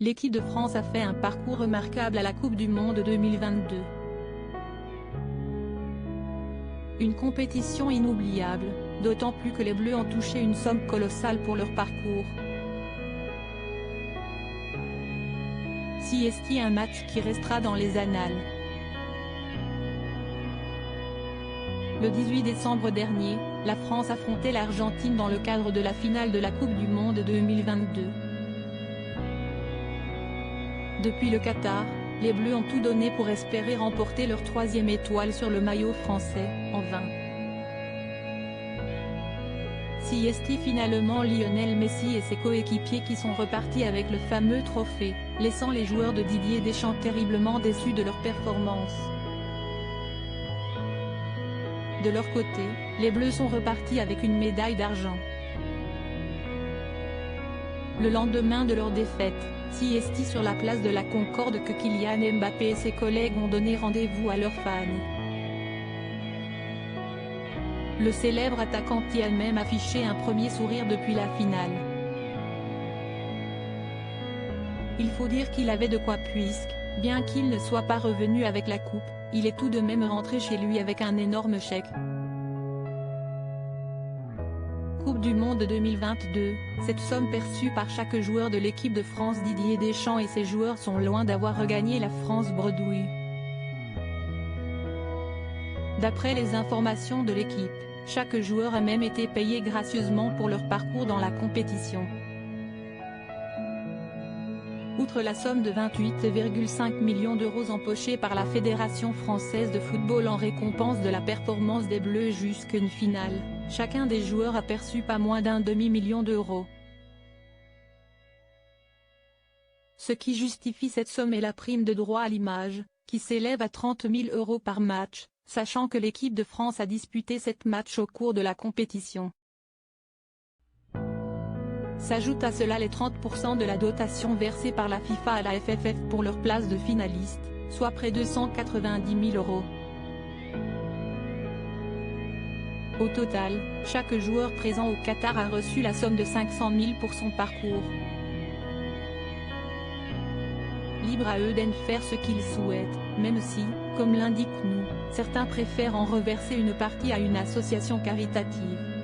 l'équipe de France a fait un parcours remarquable à la Coupe du Monde 2022. Une compétition inoubliable, d'autant plus que les Bleus ont touché une somme colossale pour leur parcours. CST, un match qui restera dans les annales. Le 18 décembre dernier, la France affrontait l'Argentine dans le cadre de la finale de la Coupe du Monde 2022. Depuis le Qatar, les Bleus ont tout donné pour espérer remporter leur 3e étoile sur le maillot français, en vain. CST, finalement Lionel Messi et ses coéquipiers qui sont repartis avec le fameux trophée, laissant les joueurs de Didier Deschamps terriblement déçus de leur performance. De leur côté, les Bleus sont repartis avec une médaille d'argent. Le lendemain de leur défaite, CST sur la place de la Concorde que Kylian Mbappé et ses collègues ont donné rendez-vous à leurs fans. Le célèbre attaquant qui a même affiché un premier sourire depuis la finale. Il faut dire qu'il avait de quoi puisque, bien qu'il ne soit pas revenu avec la coupe, il est tout de même rentré chez lui avec un énorme chèque. Coupe du Monde 2022, cette somme perçue par chaque joueur de l'équipe de France. Didier Deschamps et ses joueurs sont loin d'avoir regagné la France bredouille. D'après les informations de l'équipe, chaque joueur a même été payé gracieusement pour leur parcours dans la compétition. Outre la somme de 28,5 millions d'euros empochée par la Fédération française de football en récompense de la performance des Bleus jusqu'à une finale, chacun des joueurs a perçu pas moins d'un demi-million d'euros. Ce qui justifie cette somme est la prime de droit à l'image, qui s'élève à 30 000 euros par match, sachant que l'équipe de France a disputé 7 matchs au cours de la compétition. S'ajoute à cela les 30% de la dotation versée par la FIFA à la FFF pour leur place de finaliste, soit près de 190 000 euros. Au total, chaque joueur présent au Qatar a reçu la somme de 500 000 pour son parcours. Libre à eux d'en faire ce qu'ils souhaitent, même si, comme l'indique nous, certains préfèrent en reverser une partie à une association caritative.